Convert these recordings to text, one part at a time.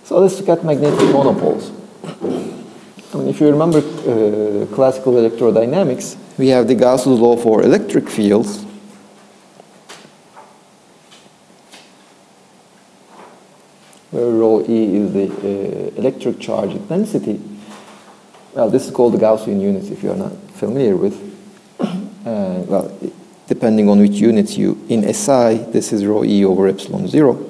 So let's look at magnetic monopoles. I mean, if you remember classical electrodynamics, we have the Gauss's law for electric fields. Where rho E is the electric charge density. Well, this is called the Gaussian units if you are not familiar with. Well, depending on which units you, in SI, this is rho E over epsilon 0.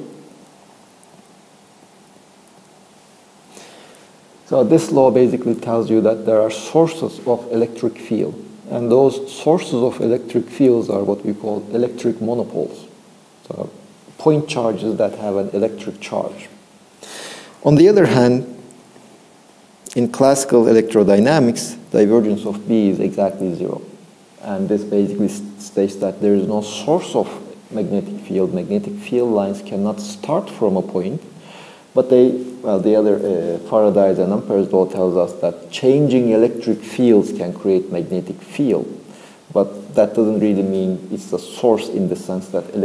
So this law basically tells you that there are sources of electric field. And those sources of electric fields are what we call electric monopoles. So point charges that have an electric charge. On the other hand, in classical electrodynamics, divergence of B is exactly 0. And this basically states that there is no source of magnetic field. Magnetic field lines cannot start from a point, but the other Faraday's and Ampere's law tells us that changing electric fields can create magnetic field. But that doesn't really mean it's a source in the sense that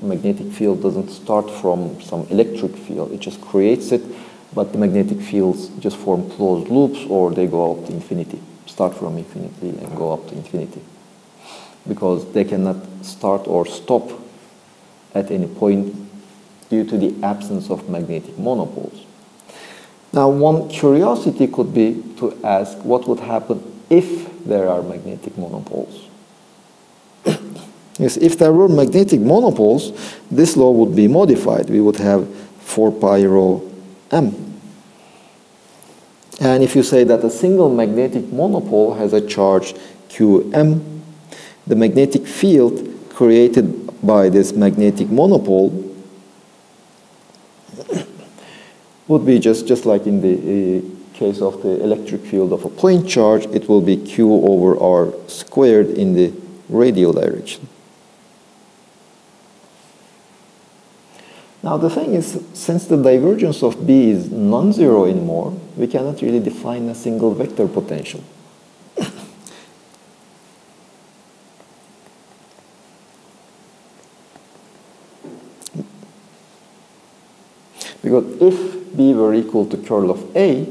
magnetic field doesn't start from some electric field. It just creates it, but the magnetic fields just form closed loops, or they go up to infinity, start from infinity and go up to infinity. Because they cannot start or stop at any point due to the absence of magnetic monopoles. Now, one curiosity could be to ask what would happen if there are magnetic monopoles. Yes, if there were magnetic monopoles, this law would be modified. We would have 4 pi rho m. And if you say that a single magnetic monopole has a charge qm, the magnetic field created by this magnetic monopole would be just like in the case of the electric field of a point charge, it will be q over r squared in the radial direction. Now the thing is, since the divergence of B is non-zero anymore, we cannot really define a single vector potential. Because if B were equal to curl of A,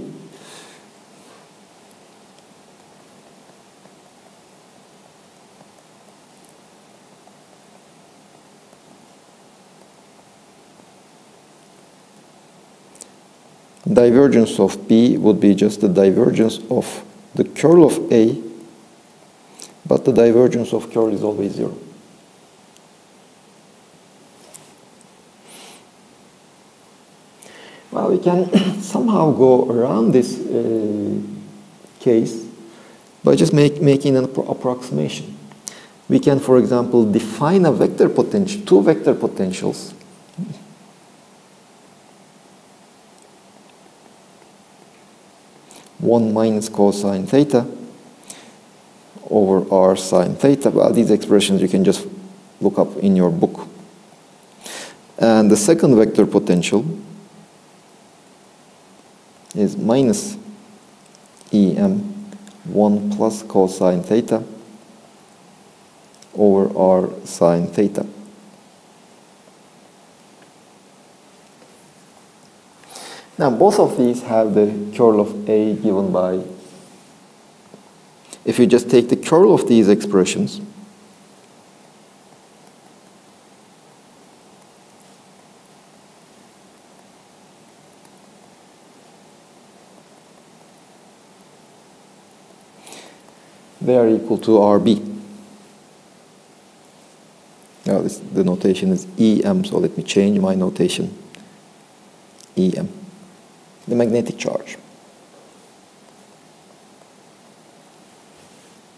divergence of B would be just the divergence of the curl of A, but the divergence of curl is always 0. Well, we can somehow go around this case by just making an approximation. We can, for example, define a vector potential, 2 vector potentials. One minus cosine theta over r sine theta. Well, these expressions you can just look up in your book. And the second vector potential is minus em 1 plus cosine theta over r sine theta. Now both of these have the curl of A given by, if you just take the curl of these expressions, they are equal to RB. Now the notation is EM, so let me change my notation. EM, the magnetic charge.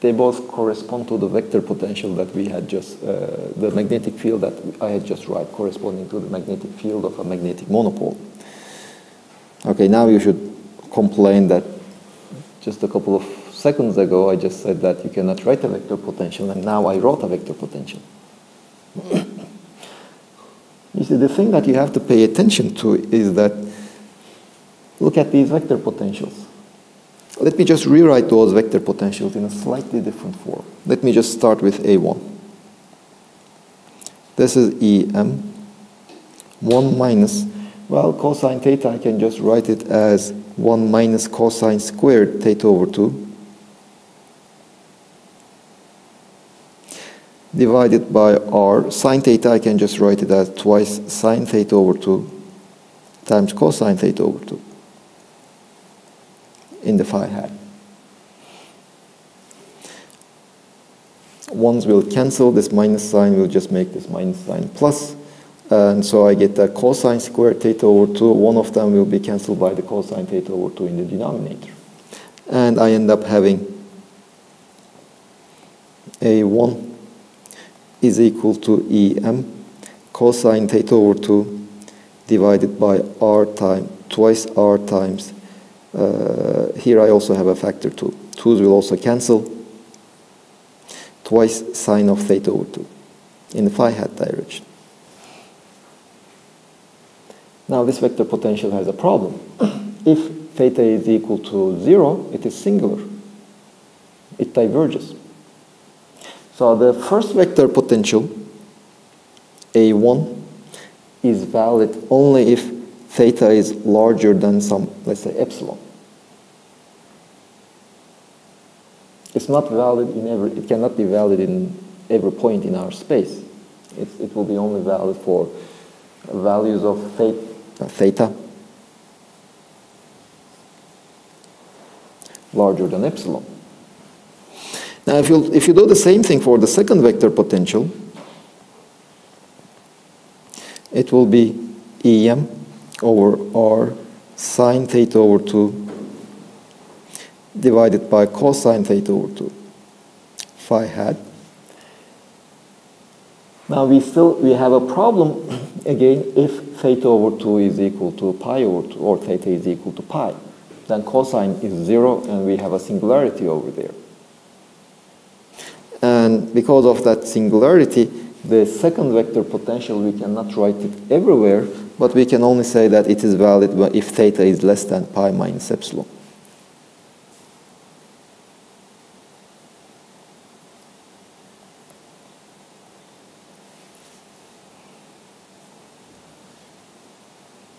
They both correspond to the vector potential that we had just, the magnetic field that I had just write, corresponding to the magnetic field of a magnetic monopole. Okay, now you should complain that just a couple of seconds ago I just said that you cannot write a vector potential, and now I wrote a vector potential. You see, the thing that you have to pay attention to is that, look at these vector potentials. Let me just rewrite those vector potentials in a slightly different form. Let me just start with A1. This is EM, 1 minus Well, cosine theta, I can just write it as 1 minus cosine squared theta over 2 divided by r. Sine theta, I can just write it as twice sine theta over 2 times cosine theta over 2 in the phi hat. Ones will cancel, this minus sign will just make this minus sign plus, and so I get that cosine squared theta over 2, one of them will be cancelled by the cosine theta over 2 in the denominator. And I end up having A1 is equal to EM cosine theta over 2 divided by R times, twice R times, here I also have a factor 2. 2's will also cancel, twice sine of theta over 2 in the phi hat direction. Now this vector potential has a problem. If theta is equal to 0, it is singular. It diverges. So the first vector potential, A1, is valid only if theta is larger than some, let's say, epsilon. It's not valid in it cannot be valid in every point in our space. It will be only valid for values of theta larger than epsilon. Now, if you do the same thing for the second vector potential, it will be EM over R sine theta over 2 divided by cosine theta over 2 phi hat. Now we have a problem again if theta over 2 is equal to pi over 2 or theta is equal to pi. Then cosine is 0 and we have a singularity over there. And because of that singularity, the second vector potential, we cannot write it everywhere, but we can only say that it is valid if theta is less than pi minus epsilon.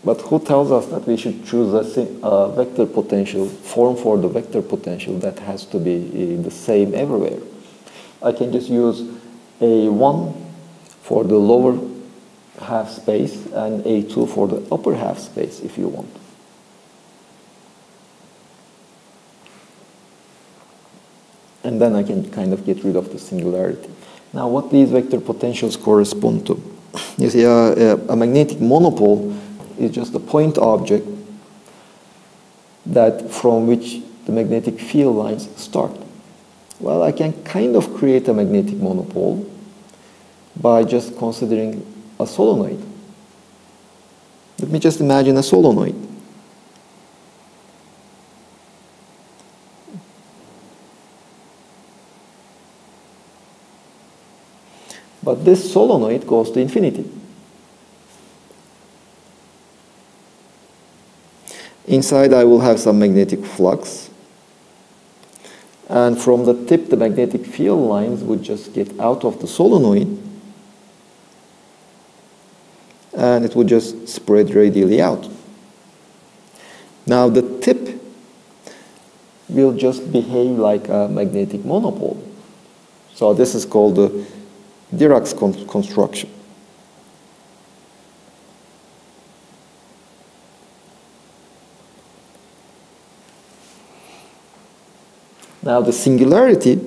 But who tells us that we should choose a vector potential, form for the vector potential that has to be the same everywhere? I can just use A1 for the lower half space and A2 for the upper half space if you want. And then I can kind of get rid of the singularity. Now what these vector potentials correspond to? You see, a magnetic monopole is just a point object that from which the magnetic field lines start. Well, I can kind of create a magnetic monopole by just considering a solenoid. Let me just imagine a solenoid. But this solenoid goes to infinity. Inside I will have some magnetic flux. And from the tip, the magnetic field lines would just get out of the solenoid and it would just spread radially out. Now the tip will just behave like a magnetic monopole. So this is called the Dirac's construction. Now the singularity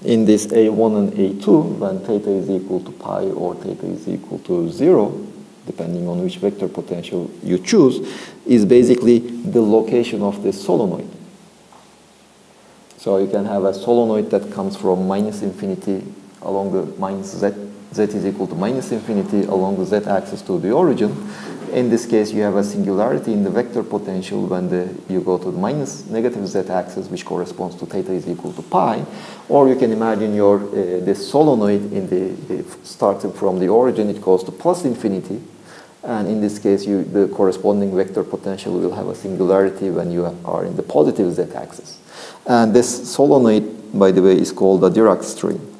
in this A1 and A2, when theta is equal to pi or theta is equal to 0, depending on which vector potential you choose, is basically the location of this solenoid. So you can have a solenoid that comes from minus infinity along the minus z is equal to minus infinity along the z-axis to the origin. In this case, you have a singularity in the vector potential when you go to the minus negative z-axis, which corresponds to theta is equal to pi. Or you can imagine this solenoid starting from the origin, it goes to plus infinity. And in this case, the corresponding vector potential will have a singularity when you are in the positive z-axis. And this solenoid, by the way, is called a Dirac string.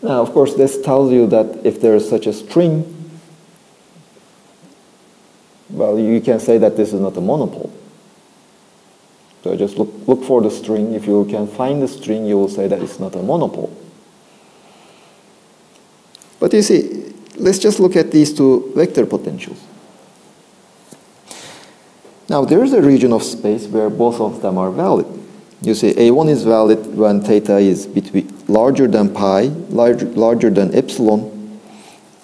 Now, of course, this tells you that if there is such a string, well, you can say that this is not a monopole. So just look for the string. If you can find the string, you will say that it's not a monopole. But you see, let's just look at these two vector potentials. Now, there is a region of space where both of them are valid. You see, A1 is valid when theta is larger than pi, larger than epsilon,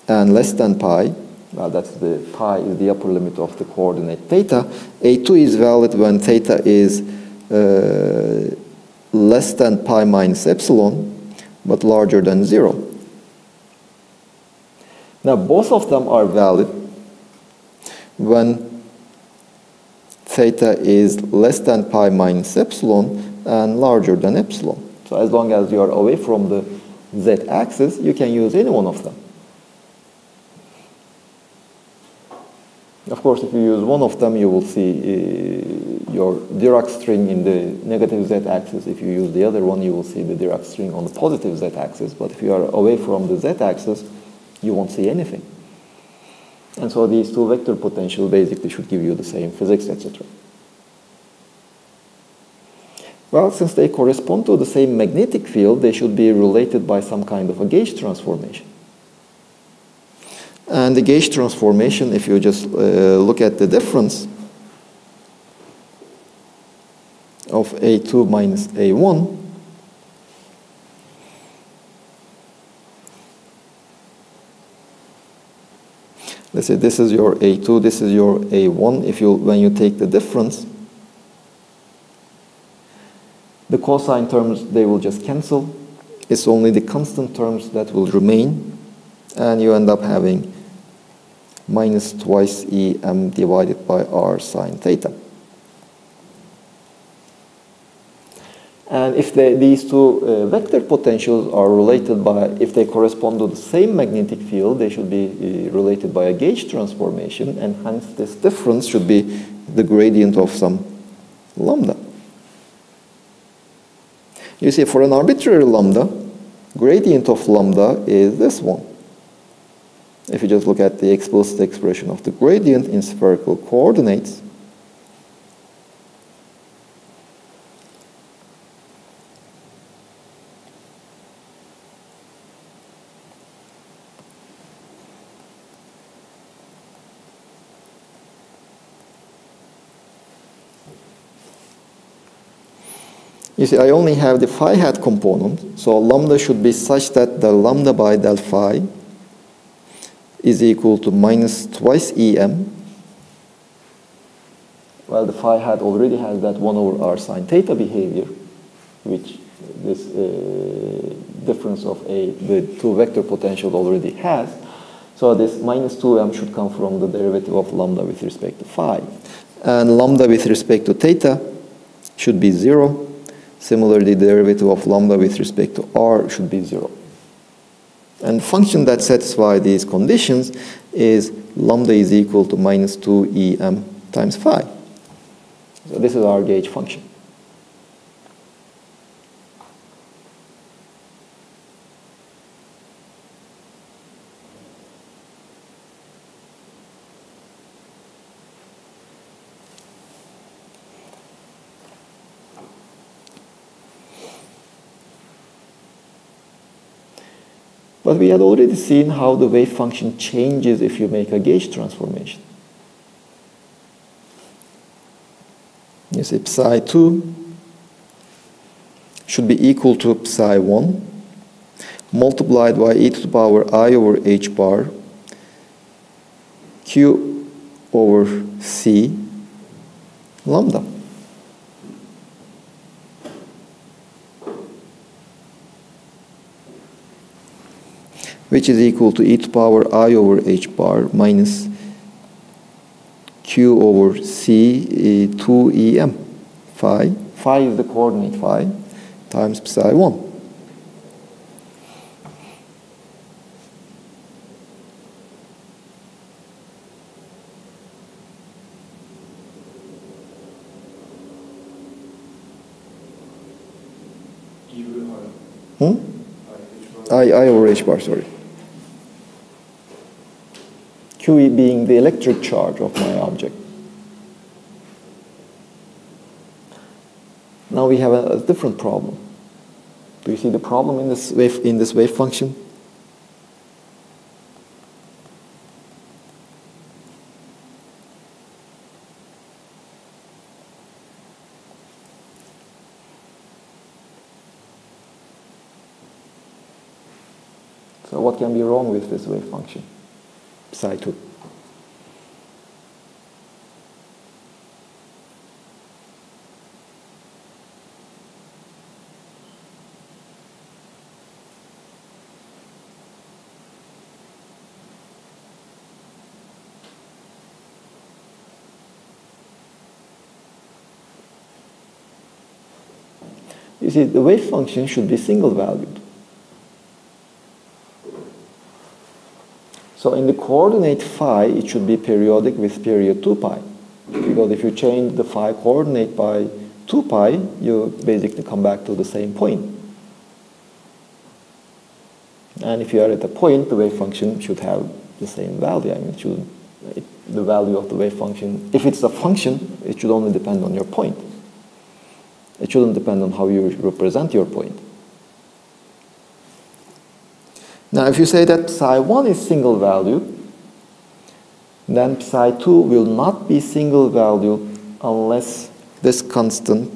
and less than pi. Well, that's the pi is the upper limit of the coordinate theta. A2 is valid when theta is less than pi minus epsilon, but larger than 0. Now, both of them are valid when theta is less than pi minus epsilon and larger than epsilon. So as long as you are away from the z-axis, you can use any one of them. Of course, if you use one of them, you will see your Dirac string in the negative z-axis. If you use the other one, you will see the Dirac string on the positive z-axis. But if you are away from the z-axis, you won't see anything. And so these two vector potentials basically should give you the same physics, etc. Well, since they correspond to the same magnetic field, they should be related by some kind of a gauge transformation. And the gauge transformation, if you just look at the difference of A2 minus A1, let's say this is your A2, this is your A1. When you take the difference, the cosine terms, they will just cancel. It's only the constant terms that will remain, and you end up having minus twice Em divided by r sine theta. And if these two vector potentials are related by, if they correspond to the same magnetic field, they should be related by a gauge transformation, and hence this difference should be the gradient of some lambda. You see, for an arbitrary lambda, gradient of lambda is this one. If you just look at the explicit expression of the gradient in spherical coordinates, you see, I only have the phi hat component, so lambda should be such that the lambda by del phi is equal to minus twice Em. Well, the phi hat already has that 1 over r sine theta behavior, which this difference of the two vector potential already has. So this minus 2m should come from the derivative of lambda with respect to phi. And lambda with respect to theta should be 0. Similarly, the derivative of lambda with respect to r should be 0. And the function that satisfies these conditions is lambda is equal to minus 2Em times phi. So this is our gauge function. But we had already seen how the wave function changes if you make a gauge transformation. You see, psi2 should be equal to psi1 multiplied by e to the power I over h bar q over c lambda. Which is equal to e to the power I over h bar minus q over c 2Em. Phi is the coordinate phi times psi1. I over h bar, sorry. Q being the electric charge of my object. Now we have a different problem. Do you see the problem in this wave function? So what can be wrong with this wave function? Psi2. You see, the wave function should be single-valued. So in the coordinate phi, it should be periodic with period 2 pi. Because if you change the phi coordinate by 2 pi, you basically come back to the same point. And if you are at a point, the wave function should have the same value. I mean, the value of the wave function, if it's a function, it should only depend on your point. It shouldn't depend on how you represent your point. Now, if you say that psi1 is single value, then psi2 will not be single value unless this constant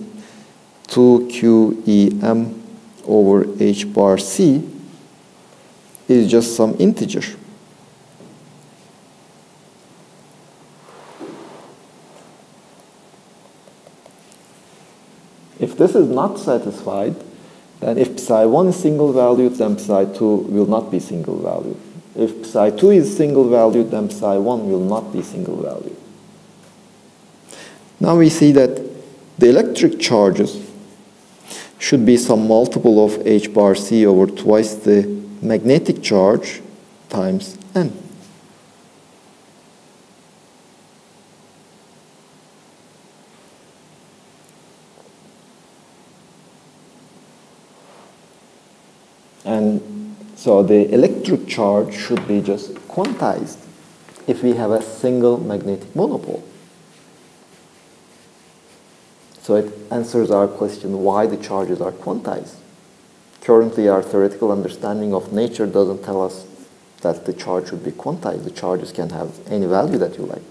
2qem over h bar c is just some integer. If this is not satisfied, then if psi1 is single valued, then psi2 will not be single valued. If psi2 is single valued, then psi1 will not be single valued. Now we see that the electric charges should be some multiple of h bar c over twice the magnetic charge times n. And so the electric charge should be just quantized if we have a single magnetic monopole. So it answers our question why the charges are quantized. Currently, our theoretical understanding of nature doesn't tell us that the charge should be quantized. The charges can have any value that you like.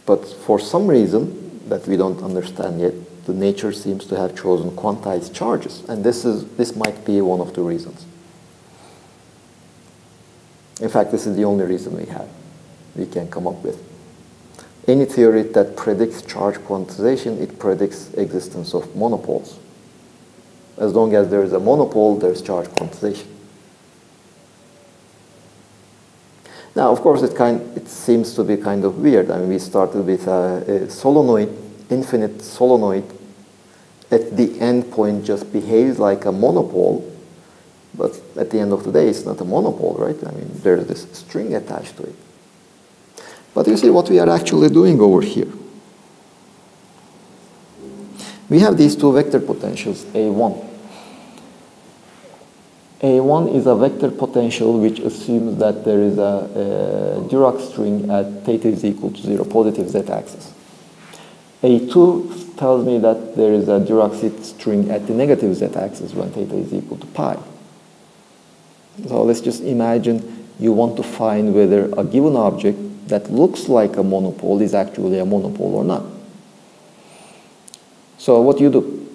But for some reason that we don't understand yet, the nature seems to have chosen quantized charges, and this might be one of the reasons. In fact, this is the only reason we can come up with. Any theory that predicts charge quantization, it predicts existence of monopoles. As long as there is a monopole, there's charge quantization. Now, of course, it seems to be kind of weird. I mean, we started with a solenoid, infinite solenoid. At the end point just behaves like a monopole, but at the end of the day, it's not a monopole, right? I mean, there's this string attached to it. But you see what we are actually doing over here. We have these two vector potentials, A1. A1 is a vector potential which assumes that there is a Dirac string at theta is equal to 0, positive z-axis. A2 tells me that there is a Dirac string at the negative z-axis when theta is equal to pi. So let's just imagine you want to find whether a given object that looks like a monopole is actually a monopole or not. So what you do,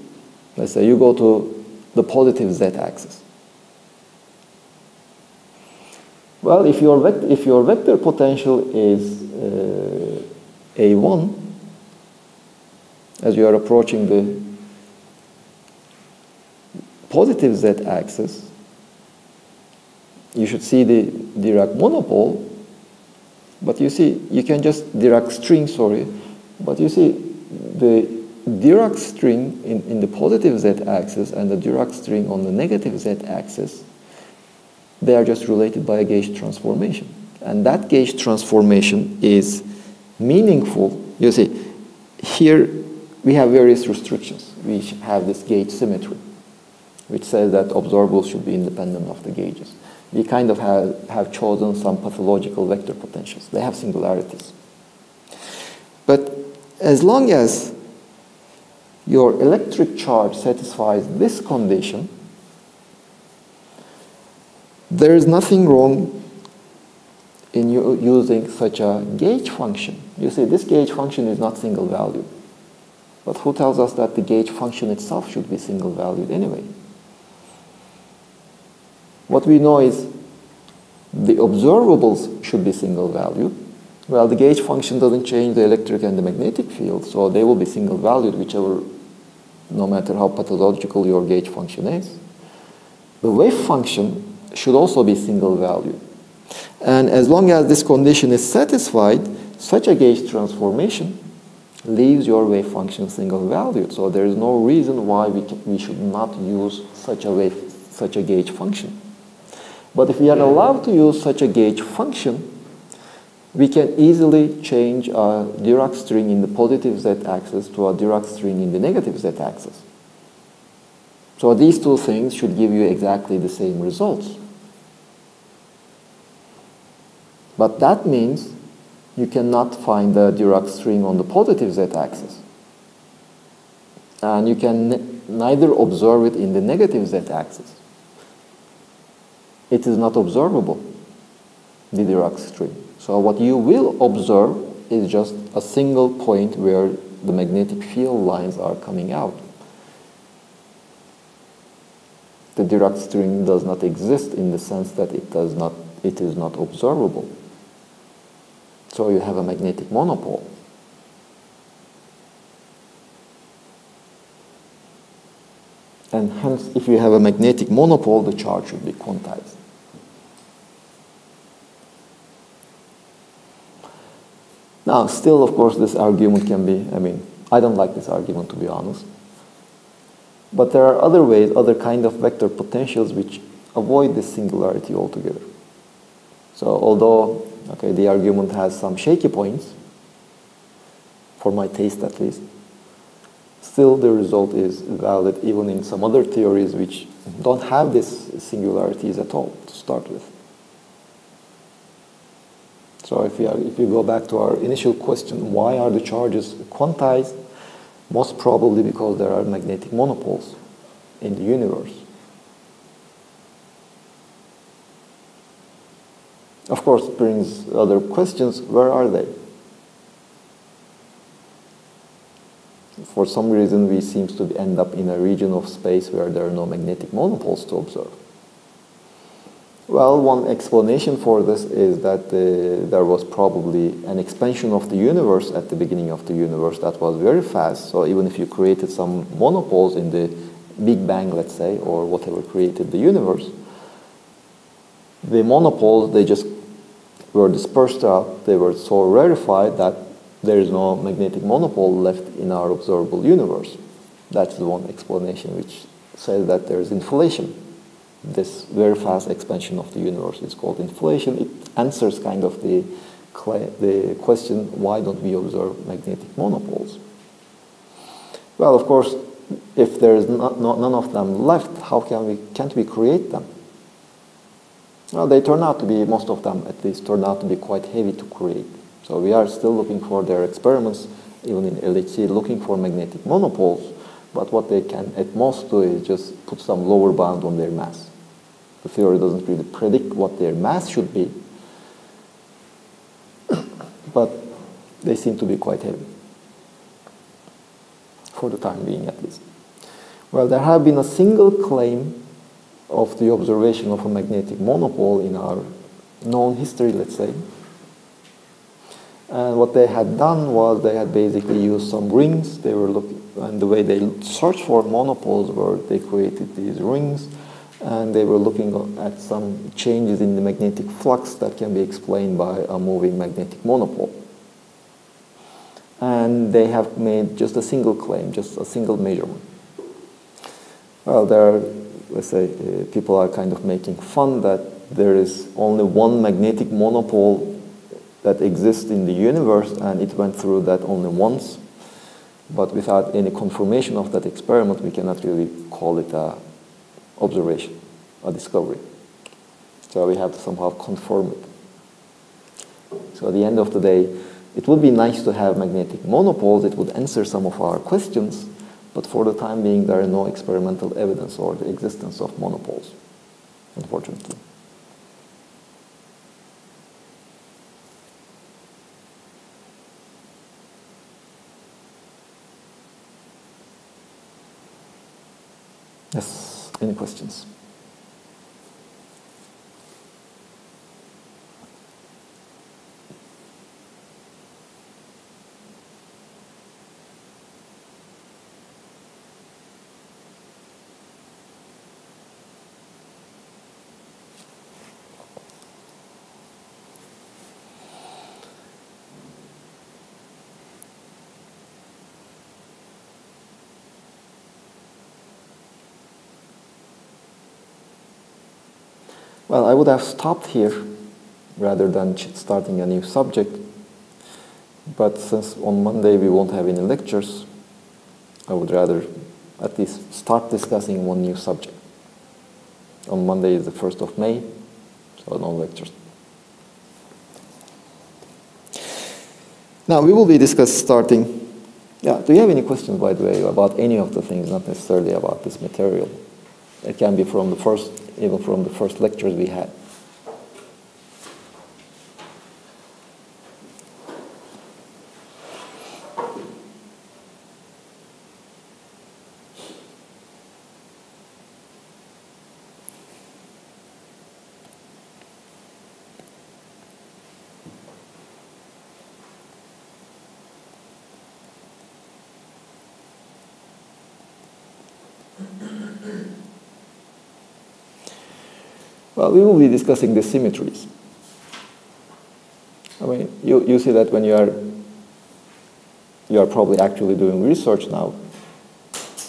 let's say you go to the positive z-axis. Well, if your vector potential is A1, as you are approaching the positive z-axis, you should see the Dirac monopole, but you see, you can just Dirac string, sorry, but you see the Dirac string in the positive z-axis and the Dirac string on the negative z-axis, they are just related by a gauge transformation. And that gauge transformation is meaningful. You see, here we have various restrictions. We have this gauge symmetry. which says that observables should be independent of the gauges. We kind of have chosen some pathological vector potentials. They have singularities. But as long as your electric charge satisfies this condition, there is nothing wrong in using such a gauge function. You see, this gauge function is not single valued. But who tells us that the gauge function itself should be single valued anyway? What we know is the observables should be single valued. Well, the gauge function doesn't change the electric and the magnetic field, so they will be single valued, whichever, no matter how pathological your gauge function is. The wave function should also be single valued. And as long as this condition is satisfied, such a gauge transformation leaves your wave function single valued. So there is no reason why we should not use such a gauge function. But if we are allowed to use such a gauge function, we can easily change a Dirac string in the positive z-axis to a Dirac string in the negative z-axis. So these two things should give you exactly the same results. But that means you cannot find the Dirac string on the positive z-axis. And you can neither observe it in the negative z-axis. It is not observable, the Dirac string. So what you will observe is just a single point where the magnetic field lines are coming out. The Dirac string does not exist in the sense that it is not observable. So you have a magnetic monopole. And hence, if you have a magnetic monopole, the charge should be quantized. Now, still, of course, this argument can be, I don't like this argument, to be honest. But there are other ways, other kind of vector potentials which avoid this singularity altogether. So although, okay, the argument has some shaky points, for my taste at least, still the result is valid even in some other theories which don't have these singularities at all to start with. So if you go back to our initial question, why are the charges quantized? Most probably because there are magnetic monopoles in the universe. Of course, it brings other questions. Where are they? For some reason, we seem to end up in a region of space where there are no magnetic monopoles to observe. Well, one explanation for this is that there was probably an expansion of the universe at the beginning of the universe that was very fast. So even if you created some monopoles in the Big Bang, let's say, or whatever created the universe, the monopoles, they just were dispersed out. They were so rarefied that there is no magnetic monopole left in our observable universe. That's the one explanation which says that there is inflation. This very fast expansion of the universe is called inflation. It answers kind of the question, why don't we observe magnetic monopoles? Well, of course, if there is none of them left, how can't we create them? Well, they turn out to be, most of them at least, turn out to be quite heavy to create. So we are still looking for their experiments, even in LHC, looking for magnetic monopoles, but what they can at most do is just put some lower bound on their mass. The theory doesn't really predict what their mass should be, but they seem to be quite heavy, for the time being at least. Well, there have been a single claim of the observation of a magnetic monopole in our known history, let's say. And what they had done was they had basically used some rings. They were looking, and the way they searched for monopoles were they created these rings, and they were looking at some changes in the magnetic flux that can be explained by a moving magnetic monopole. And they have made just a single claim, just a single measurement. Well, there are, let's say, people are kind of making fun that there is only one magnetic monopole that exists in the universe, and it went through that only once. But without any confirmation of that experiment, we cannot really call it a observation, a discovery. So we have to somehow confirm it. So at the end of the day, it would be nice to have magnetic monopoles. It would answer some of our questions, but for the time being, there are no experimental evidence or the existence of monopoles, unfortunately. Yes, any questions? Well, I would have stopped here rather than starting a new subject. But since on Monday we won't have any lectures, I would rather at least start discussing one new subject. On Monday is the 1st of May, so no lectures. Now we will be starting. Yeah, do you have any questions, by the way, about any of the things, not necessarily about this material? It can be from the first, even from the first lectures we had. Well, we will be discussing the symmetries. I mean, you see that when you are probably actually doing research now.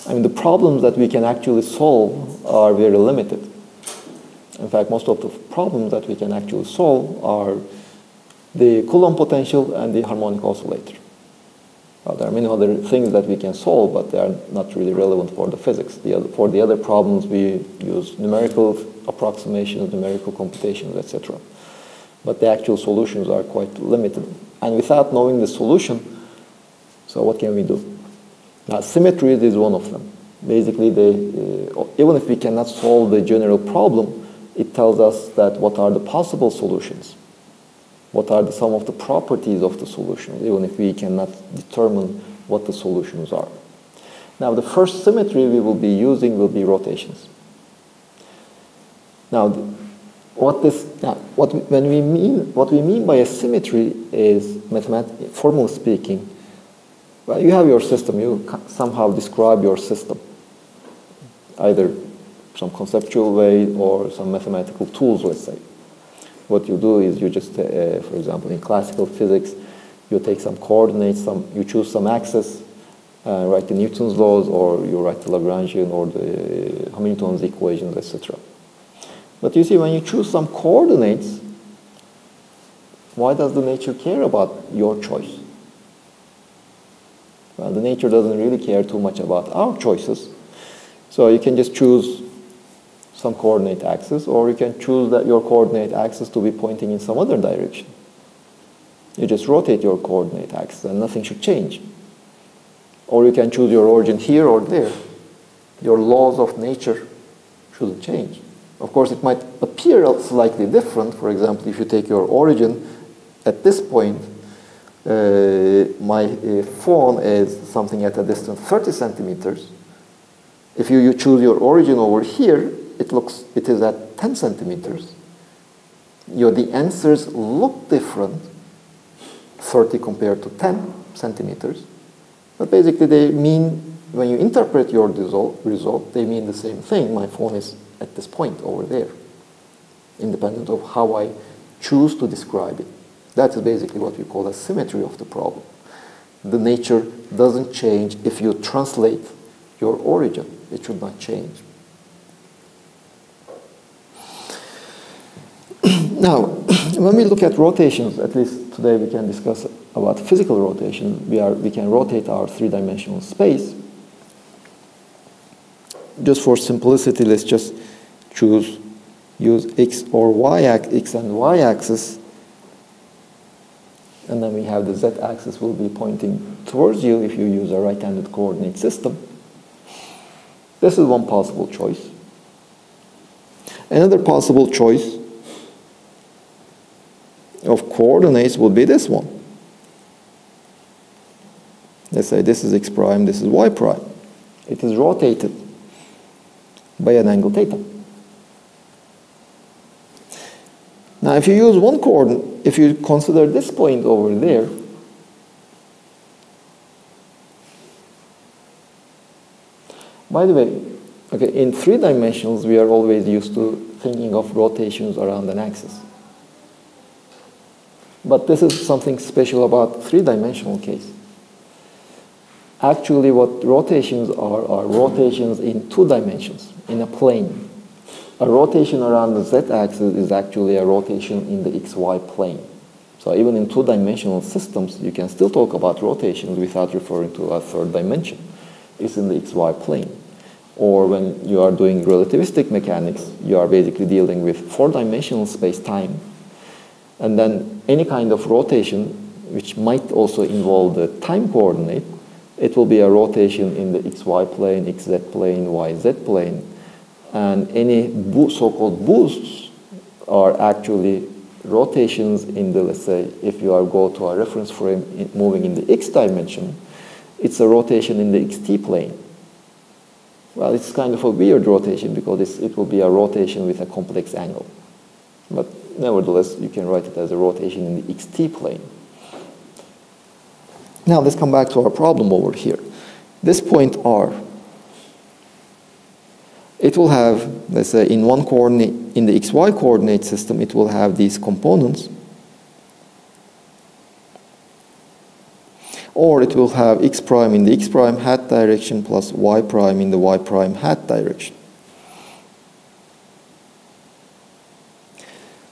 I mean, the problems that we can actually solve are very limited. In fact, most of the problems that we can actually solve are the Coulomb potential and the harmonic oscillator. Well, there are many other things that we can solve, but they are not really relevant for the physics. For the other problems, we use numerical approximations, numerical computations, etc. But the actual solutions are quite limited. And without knowing the solution, so what can we do? Now, symmetries is one of them. Basically, even if we cannot solve the general problem, it tells us that what are the possible solutions. What are some of the properties of the solution, even if we cannot determine what the solutions are. Now, the first symmetry we will be using will be rotations. Now, what we mean by a symmetry is, formally speaking, well, you have your system. You somehow describe your system, either some conceptual way or some mathematical tools, let's say. What you do is you just, for example, in classical physics, you take some coordinates, you choose some axis, write the Newton's laws, or you write the Lagrangian or the Hamilton's equations, etc. But you see, when you choose some coordinates, why does the nature care about your choice? Well, the nature doesn't really care too much about our choices. So you can just choose some coordinate axis, or you can choose that your coordinate axis to be pointing in some other direction. You just rotate your coordinate axis and nothing should change. Or you can choose your origin here or there. Your laws of nature shouldn't change. Of course, it might appear slightly different. For example, if you take your origin at this point, my phone is something at a distance 30 centimeters. If you choose your origin over here, it is at 10 centimeters. The answers look different, 30 compared to 10 centimeters. But basically they mean, when you interpret your result, they mean the same thing. My phone is at this point over there, independent of how I choose to describe it. That is basically what we call a symmetry of the problem. The nature doesn't change if you translate your origin. It should not change. Now, when we look at rotations, at least today we can discuss about physical rotation. We can rotate our three-dimensional space. just for simplicity, let's just use x and y axis, and then we have the z axis will be pointing towards you if you use a right-handed coordinate system. This is one possible choice. Another possible choice of coordinates would be this one. Let's say this is x prime, this is y prime. It is rotated by an angle theta. Now, if you use one coordinate, if you consider this point over there, by the way, okay, in 3 dimensions, we are always used to thinking of rotations around an axis. But this is something special about 3-dimensional case. Actually, what rotations are rotations in 2 dimensions, in a plane. A rotation around the z-axis is actually a rotation in the xy plane. So even in 2-dimensional systems, you can still talk about rotations without referring to a 3rd dimension. It's in the xy plane. Or when you are doing relativistic mechanics, you are basically dealing with 4-dimensional space-time. And then any kind of rotation, which might also involve the time coordinate, it will be a rotation in the xy plane, xz plane, yz plane. And any so-called boosts are actually rotations in the, let's say, if you are go to a reference frame moving in the x dimension, it's a rotation in the xt plane. Well, it's kind of a weird rotation because it will be a rotation with a complex angle. But nevertheless, you can write it as a rotation in the xt plane. Now let's come back to our problem over here. This point R, it will have, let's say, in one coordinate, in the xy coordinate system, it will have these components. Or it will have x prime in the x prime hat direction plus y prime in the y prime hat direction.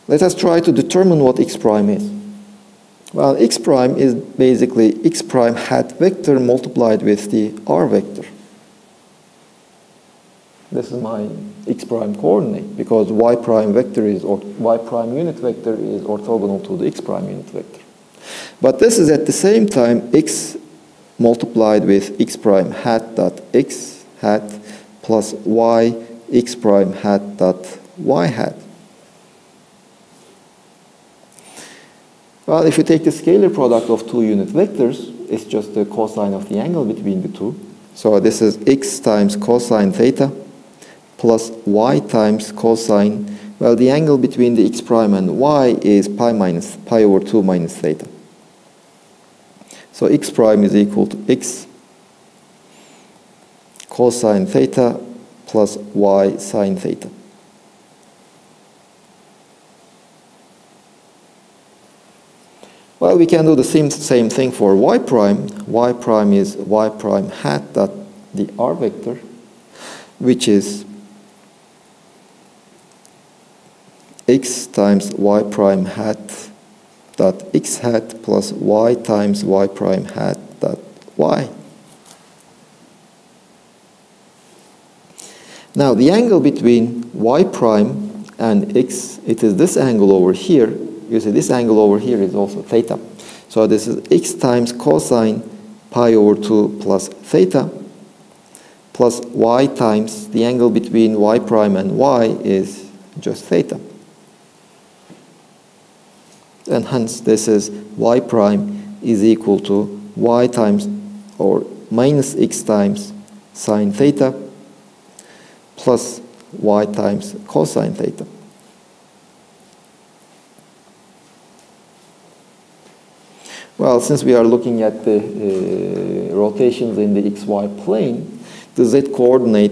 Let us try to determine what x prime is. Well, x prime is basically x prime hat vector multiplied with the r vector. This is my x prime coordinate because y prime vector is, or y prime unit vector is orthogonal to the x prime unit vector. But this is at the same time x multiplied with x prime hat dot x hat plus y x prime hat dot y hat. Well, if you take the scalar product of 2 unit vectors, it's just the cosine of the angle between the two. So this is x times cosine theta plus y times cosine. Well, the angle between the x prime and y is pi over 2 minus theta. So x prime is equal to x cosine theta plus y sine theta. Well, we can do the same thing for y prime. Y prime is y prime hat dot the r vector, which is x times y prime hat dot x hat plus y times y prime hat dot y. Now, the angle between y prime and x, it is this angle over here. You see, this angle over here is also theta. So this is x times cosine pi over 2 plus theta plus y times the angle between y prime and y is just theta. And hence this is y prime is equal to y times or minus x times sine theta plus y times cosine theta. Well, since we are looking at the rotations in the xy plane, the z coordinate,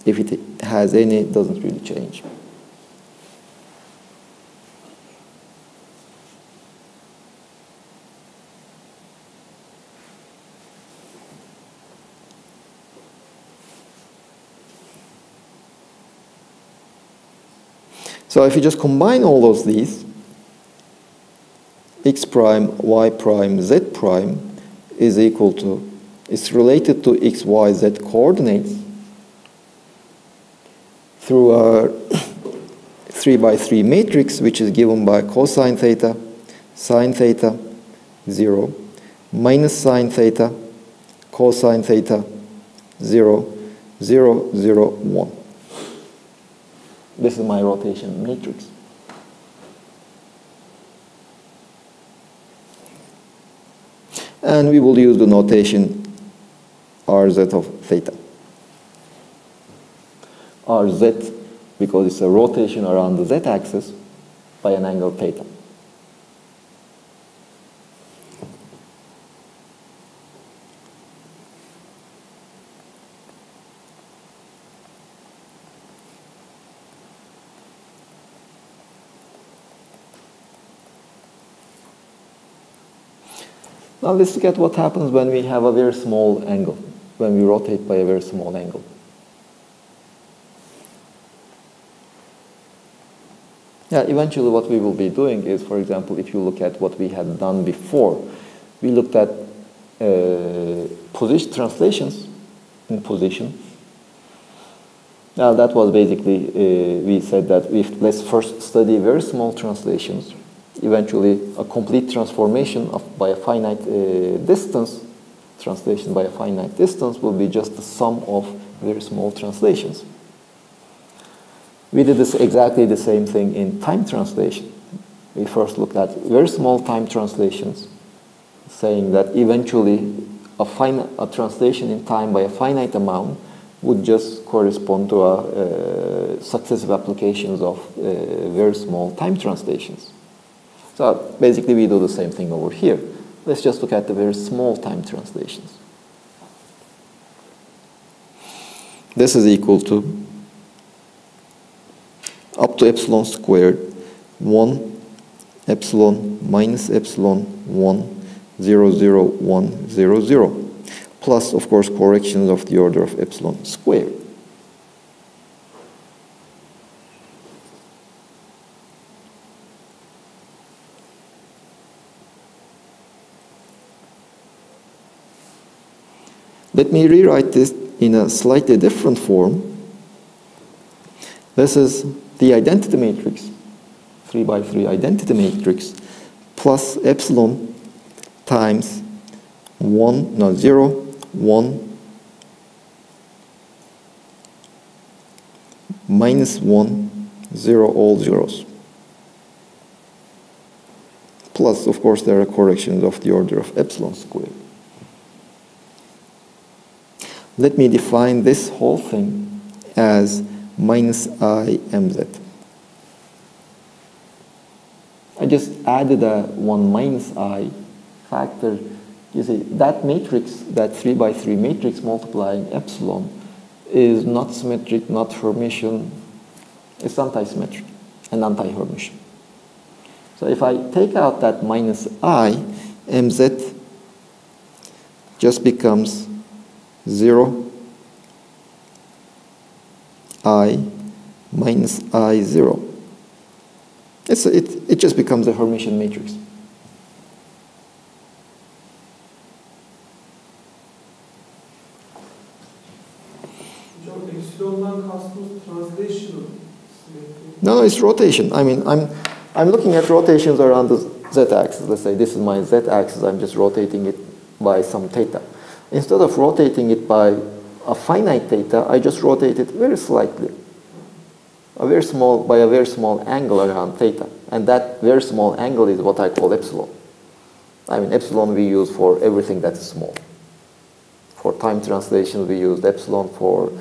if it has any, doesn't really change. So if you just combine all of these, x prime, y prime, z prime is equal to, it's related to x, y, z coordinates. through our 3 by 3 matrix, which is given by cosine theta, sine theta, 0, minus sine theta, cosine theta, 0, 0, 0, 1. This is my rotation matrix. And we will use the notation Rz of theta. Rz, because it's a rotation around the z-axis by an angle theta. Now let's look at what happens when we have a very small angle, when we rotate by a very small angle. Yeah, eventually what we will be doing is, for example, if you look at what we had done before, we looked at position translations in position. Now that was basically, we said that let's first study very small translations. Eventually, a complete transformation by a finite distance, translation by a finite distance, will be just the sum of very small translations. We did this exactly the same thing in time translation. We first looked at very small time translations, saying that eventually a translation in time by a finite amount would just correspond to successive applications of very small time translations. So basically we do the same thing over here. Let's just look at the very small time translations. This is equal to up to epsilon squared 1 epsilon minus epsilon 1 0 0 1 0 0 plus of course corrections of the order of epsilon squared. Let me rewrite this in a slightly different form. This is the identity matrix, 3 by 3 identity matrix, plus epsilon times 0, 1, minus 1, 0, all zeros. Plus, of course, there are corrections of the order of epsilon squared. Let me define this whole thing as minus I mz. I just added a 1 minus I factor. You see, that matrix, that 3 by 3 matrix multiplying epsilon is not symmetric, not Hermitian. It's anti-symmetric and anti-Hermitian. So if I take out that minus I, mz just becomes 0 I minus I 0. It just becomes a Hermitian matrix. Epsilon'dan kastımız translation. No, it's rotation. I mean, I'm looking at rotations around the z-axis. Let's say this is my z-axis. I'm just rotating it by some theta. Instead of rotating it by a finite theta, I just rotate it very slightly, by a very small angle around theta. And that very small angle is what I call epsilon. I mean, epsilon we use for everything that is small. For time translations, we used epsilon. For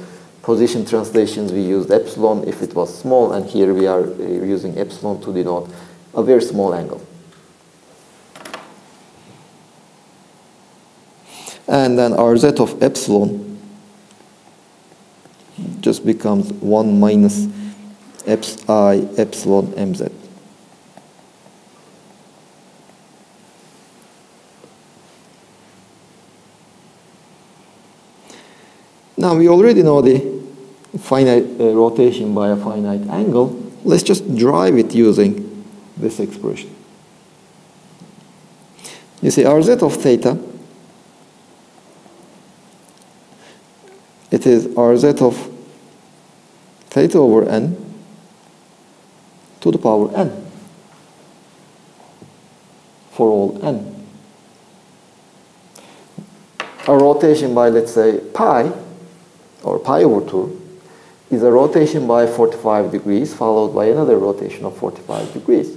position translations, we used epsilon if it was small. And here we are using epsilon to denote a very small angle. And then Rz of epsilon just becomes 1 minus I epsilon mz. Now we already know the finite rotation by a finite angle. Let's just drive it using this expression. You see, Rz of theta, it is Rz of theta over n to the power n for all n. A rotation by, let's say, pi, or pi over 2, is a rotation by 45 degrees followed by another rotation of 45 degrees.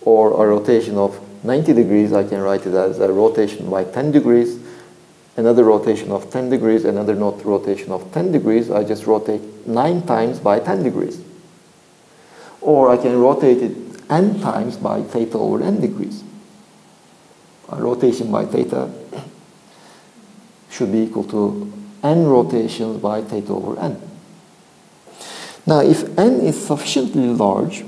Or a rotation of 90 degrees, I can write it as a rotation by 10 degrees, another rotation of 10 degrees, another rotation of 10 degrees. I just rotate 9 times by 10 degrees. Or I can rotate it n times by theta over n degrees. A rotation by theta should be equal to n rotations by theta over n. Now, if n is sufficiently large,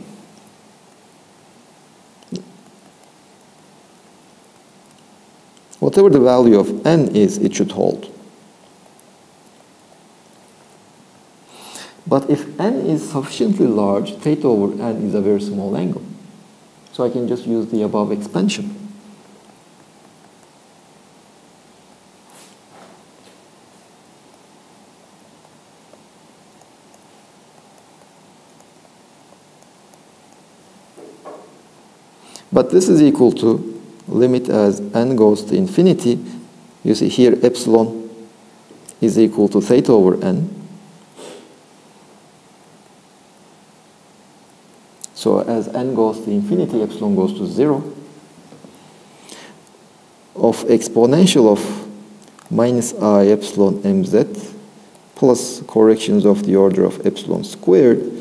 whatever the value of n is, it should hold. But if n is sufficiently large, theta over n is a very small angle. So I can just use the above expansion. But this is equal to limit as n goes to infinity. You see here epsilon is equal to theta over n. So as n goes to infinity, epsilon goes to 0. Of exponential of minus I epsilon mz plus corrections of the order of epsilon squared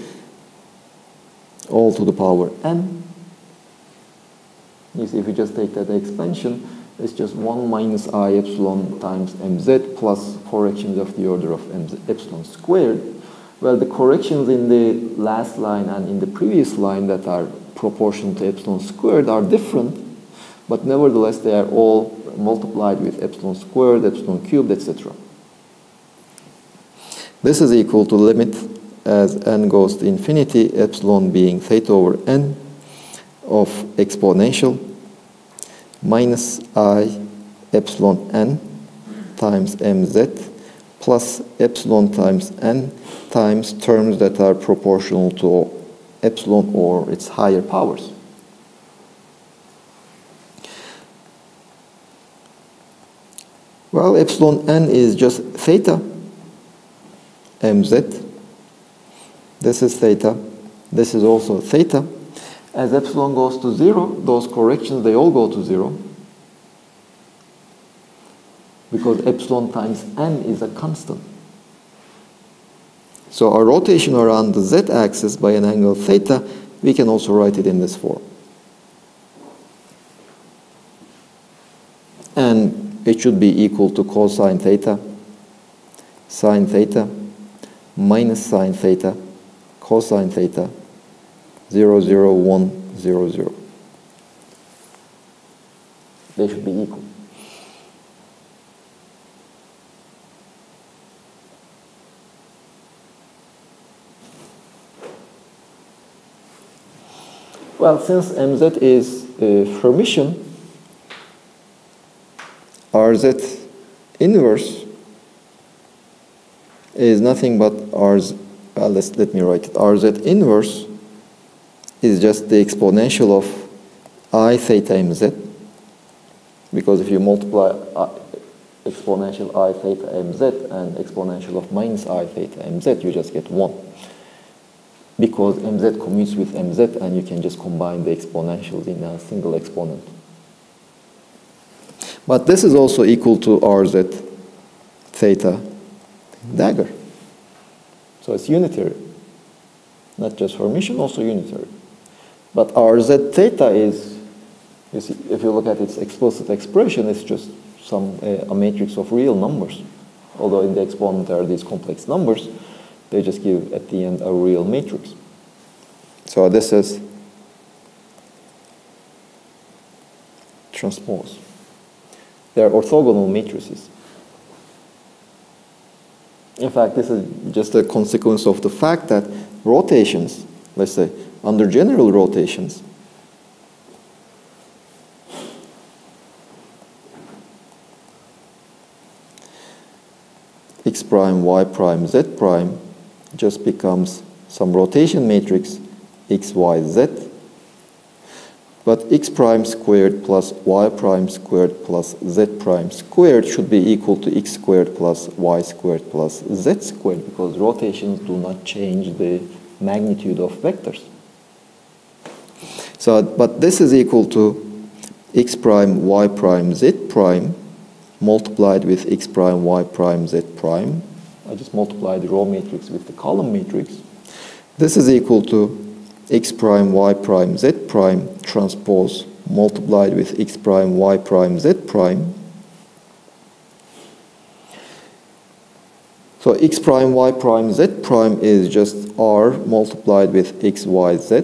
all to the power n. You see, if you just take that expansion, it's just 1 minus I epsilon times mz plus corrections of the order of epsilon squared. Well, the corrections in the last line and in the previous line that are proportional to epsilon squared are different, but nevertheless they are all multiplied with epsilon squared, epsilon cubed, etc. This is equal to limit as n goes to infinity, epsilon being theta over n of exponential minus I epsilon n times mz plus epsilon times n times terms that are proportional to epsilon or its higher powers. Well, epsilon n is just theta mz. This is theta. This is also theta. As epsilon goes to 0, those corrections, they all go to 0. Because epsilon times n is a constant. So our rotation around the z-axis by an angle theta, we can also write it in this form. And it should be equal to cosine theta, sine theta, minus sine theta, cosine theta, 0, 0, 1, 0, 0. They should be equal. Well, since mz is Hermitian, Rz inverse is nothing but Rz. Let me write it. Rz inverse is just the exponential of I theta mz, because if you multiply exponential I theta mz and exponential of minus I theta mz, you just get 1. Because mz commutes with mz and you can just combine the exponentials in a single exponent. But this is also equal to Rz theta dagger. So it's unitary. Not just Hermitian, also unitary. But Rz theta is, you see, if you look at its explicit expression, it's just a matrix of real numbers. Although in the exponent there are these complex numbers, they just give at the end a real matrix. So this is transpose. They are orthogonal matrices. In fact, this is just a consequence of the fact that rotations, let's say, under general rotations, x prime, y prime, z prime just becomes some rotation matrix x, y, z, but x prime squared plus y prime squared plus z prime squared should be equal to x squared plus y squared plus z squared, because rotations do not change the magnitude of vectors. So, but this is equal to x prime y prime z prime multiplied with x prime y prime z prime. I just multiplied the row matrix with the column matrix. This is equal to x prime y prime z prime transpose multiplied with x prime y prime z prime. So x prime y prime z prime is just r multiplied with x, y, z.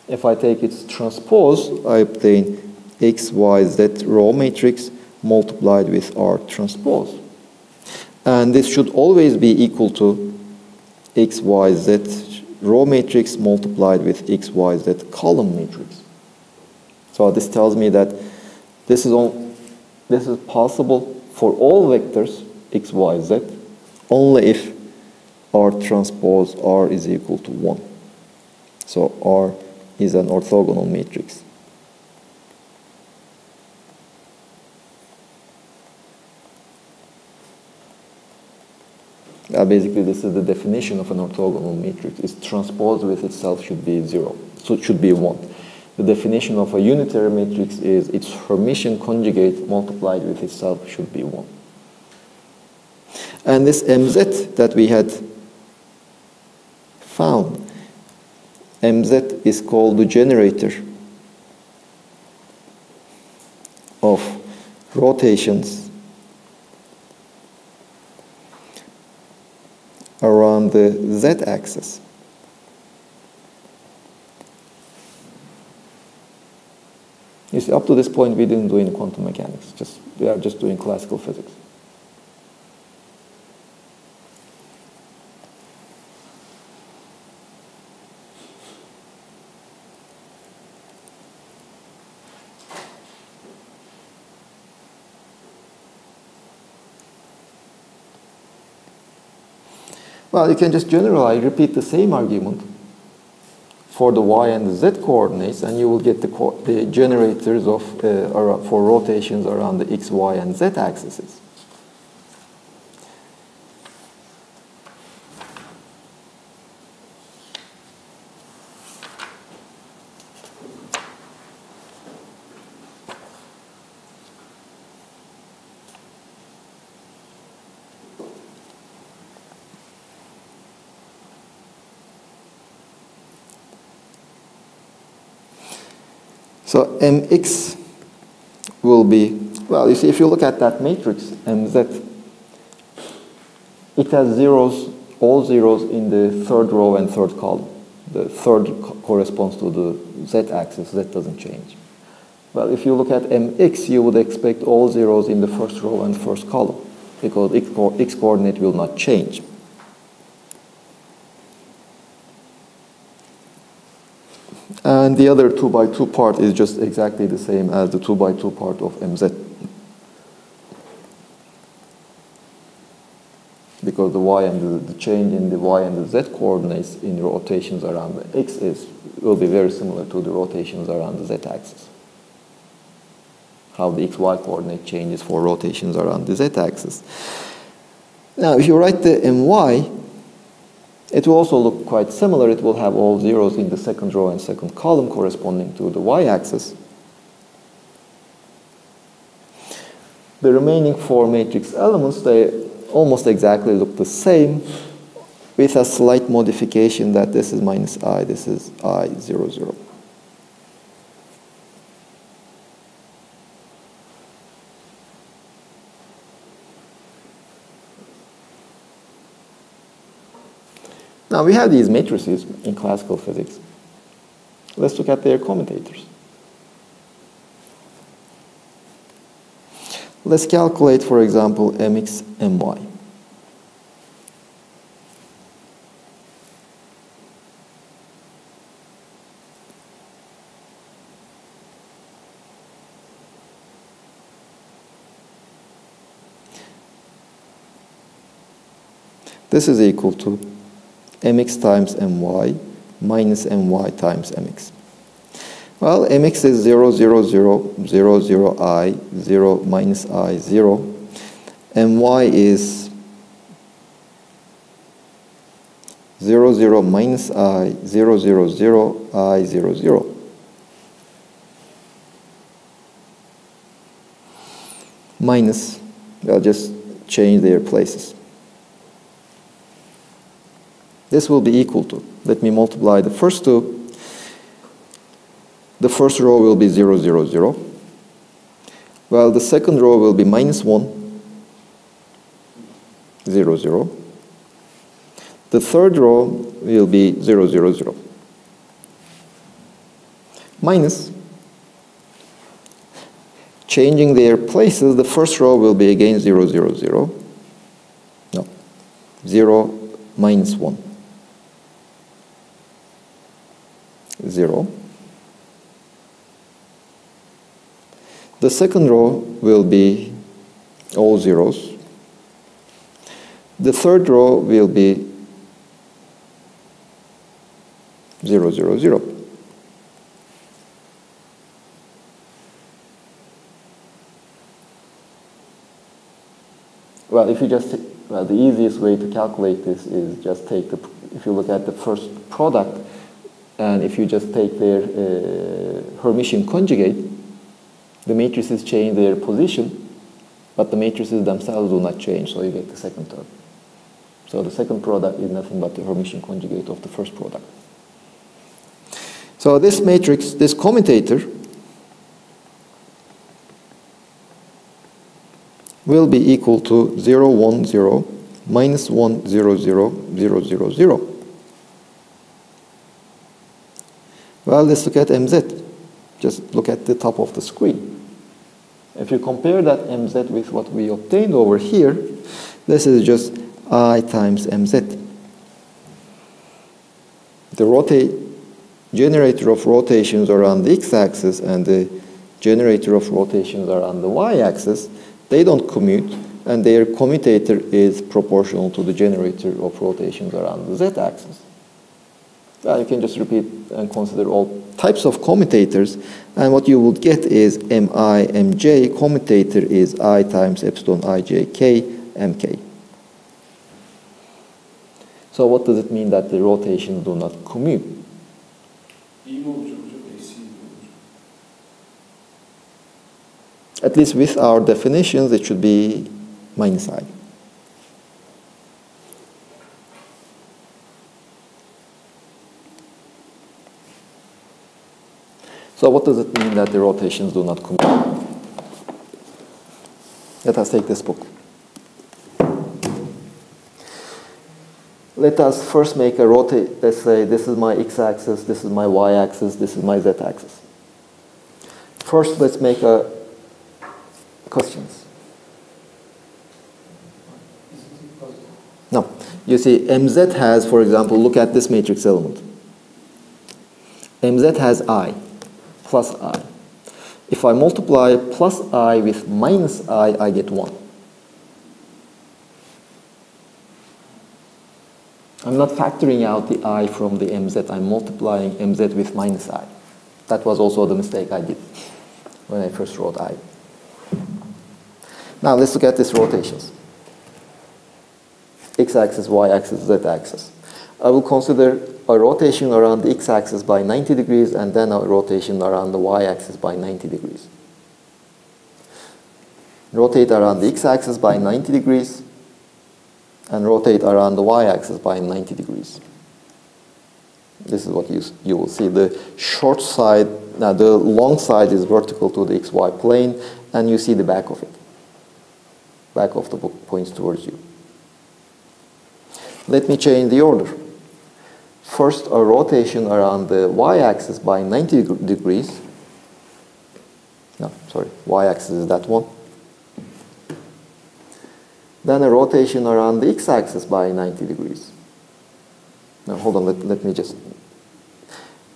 If I take its transpose, I obtain x, y, z row matrix multiplied with r transpose. And this should always be equal to x, y, z row matrix multiplied with x, y, z column matrix. So this tells me that this is possible for all vectors x, y, z only if r transpose r is equal to 1. So r is an orthogonal matrix. Basically, this is the definition of an orthogonal matrix. Its transpose with itself should be 0. So it should be 1. The definition of a unitary matrix is its Hermitian conjugate multiplied with itself should be 1. And this mz that we had found, mz is called the generator of rotations around the z-axis. You see, up to this point we didn't do any quantum mechanics. We are just doing classical physics. Well, you can just generalize, repeat the same argument for the y and the z coordinates, and you will get the generators of for rotations around the x, y, and z axes. So mx will be, well, you see, if you look at that matrix, mz, it has zeros, all zeros in the third row and third column. The third corresponds to the z-axis, z doesn't change. Well, if you look at mx, you would expect all zeros in the first row and first column, because x coordinate will not change. And the other 2 by 2 part is just exactly the same as the 2 by 2 part of mz. Because the y and the change in the y and the z coordinates in rotations around the x will be very similar to the rotations around the z-axis. How the xy coordinate changes for rotations around the z-axis. Now, if you write the my, it will also look quite similar. It will have all zeros in the second row and second column corresponding to the y-axis. The remaining 4 matrix elements, they almost exactly look the same, with a slight modification that this is minus I, this is I, 0, 0. Now, we have these matrices in classical physics. Let's look at their commentators. Let's calculate, for example, mx, my. This is equal to mx times my minus my times mx. Well, mx is 0, 0, 0, 0, 0, I, 0, minus I, 0. My is 0, 0, minus I, 0, 0, 0, I, 0, 0. Minus, I'll just change their places. This will be equal to, let me multiply the first two. The first row will be 0, 0, 0. While the second row will be minus 1, 0, 0. The third row will be 0, 0, 0. Minus, changing their places, the first row will be again 0, 0, 0. No, 0, minus 1. 0. The second row will be all zeros. The third row will be 0, 0, 0. Well, if you just, the easiest way to calculate this is just take the, if you look at the first product, and if you just take their Hermitian conjugate, the matrices change their position, but the matrices themselves do not change, so you get the second term. So the second product is nothing but the Hermitian conjugate of the first product. So this matrix, this commutator, will be equal to 0, 1, 0, minus 1, 0, 0, 0, 0, 0. Well, let's look at mz. Just look at the top of the screen. If you compare that mz with what we obtained over here, this is just I times mz. The generator of rotations around the x-axis and the generator of rotations around the y-axis, they don't commute, and their commutator is proportional to the generator of rotations around the z-axis. Well, you can just repeat and consider all types of commutators, and what you would get is mi, mj, commutator is I times epsilon ij, k, mk. So what does it mean that the rotations do not commute? At least with our definitions, it should be minus I. So what does it mean that the rotations do not commute? Let us take this book. Let us first make a rotate. Let's say this is my x-axis, this is my y-axis, this is my z-axis. First, let's make a questions. No. You see, mz has, for example, look at this matrix element. mz has I. Plus I. If I multiply plus I with minus I get 1. I'm not factoring out the I from the mz. I'm multiplying mz with minus I. That was also the mistake I did when I first wrote I. Now let's look at these rotations. X-axis, y-axis, z-axis. I will consider a rotation around the x-axis by 90 degrees and then a rotation around the y-axis by 90 degrees. Rotate around the x-axis by 90 degrees and rotate around the y-axis by 90 degrees. This is what you will see. The short side, now the long side is vertical to the xy plane, and you see the back of it. Back of the book points towards you. Let me change the order. First, a rotation around the y-axis by 90 degrees. No, sorry, y-axis is that one. Then a rotation around the x-axis by 90 degrees. Now, hold on, let me just...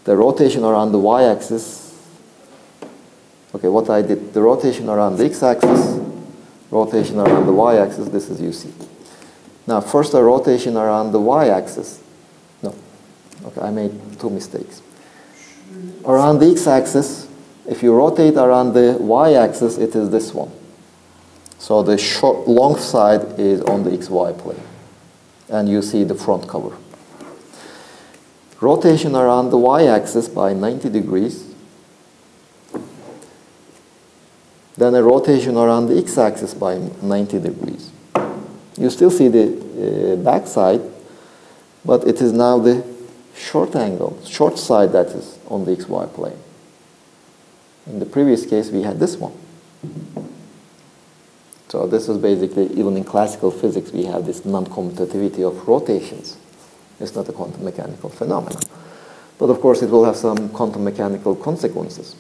The rotation around the y-axis... Okay, what I did, the rotation around the x-axis, rotation around the y-axis, this is UC. Now, first a rotation around the y-axis Okay, I made two mistakes. Around the x-axis, if you rotate around the y-axis, it is this one. So the long side is on the xy plane. And you see the front cover. Rotation around the y-axis by 90 degrees. Then a rotation around the x-axis by 90 degrees. You still see the back side, but it is now the short angle, short side that is on the xy plane. In the previous case, we had this one. So this is basically, even in classical physics, we have this non-commutativity of rotations. It's not a quantum mechanical phenomenon. But of course, it will have some quantum mechanical consequences.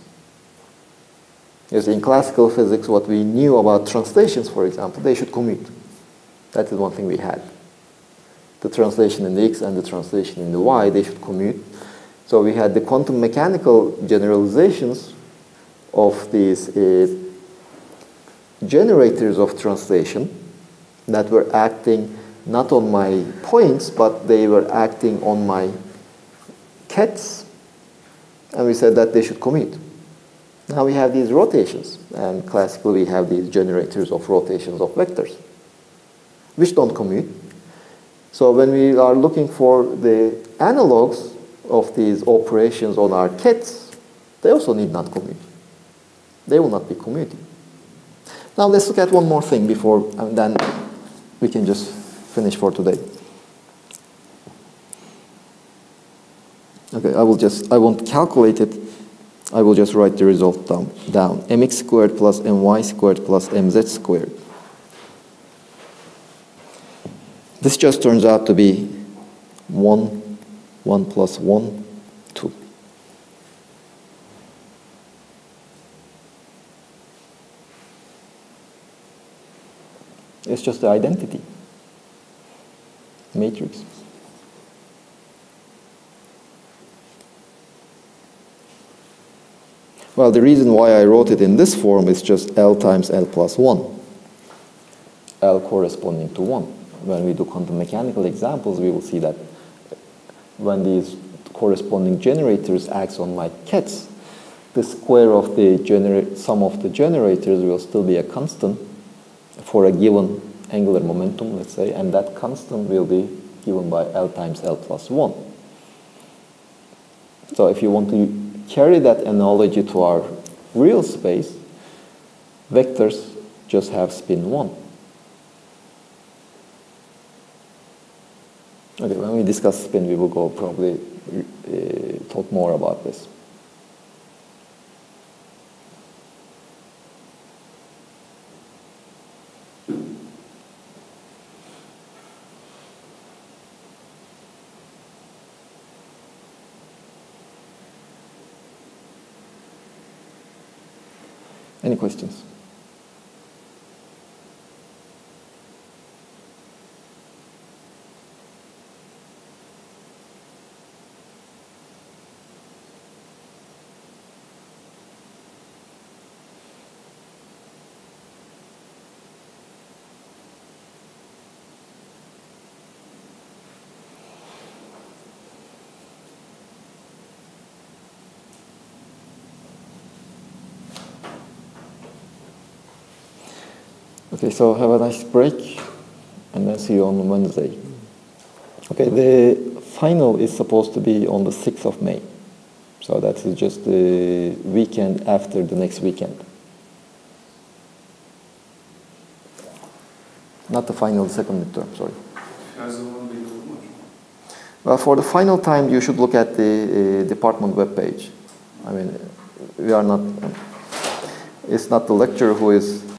You see, in classical physics, what we knew about translations, for example, they should commute. That is one thing we had. The translation in the x and the translation in the y, they should commute. So we had the quantum mechanical generalizations of these generators of translation that were acting not on my points, but they were acting on my kets, and we said that they should commute. Now we have these rotations, and classically we have these generators of rotations of vectors, which don't commute. So when we are looking for the analogs of these operations on our kets, they also need not commute. They will not be commuting. Now let's look at one more thing before, and then we can just finish for today. Okay, I won't calculate it. I will just write the result down. Mx squared plus my squared plus mz squared. This just turns out to be 1 plus 1, 2. It's just the identity matrix. Well, the reason why I wrote it in this form is just L times L plus 1. L corresponding to 1. When we do quantum mechanical examples, we will see that when these corresponding generators acts on my kets, the square of the sum of the generators will still be a constant for a given angular momentum, let's say, and that constant will be given by L times L plus 1. So if you want to carry that analogy to our real space, vectors just have spin 1. Okay, when we discuss spin, we will go probably talk more about this. Any questions? Okay, so have a nice break, and then see you on Wednesday. Okay, the final is supposed to be on the 6th of May. So that is just the weekend after the next weekend. Not the final, the second midterm, sorry. Well, for the final time, you should look at the department webpage. I mean, we are not, it's not the lecturer who is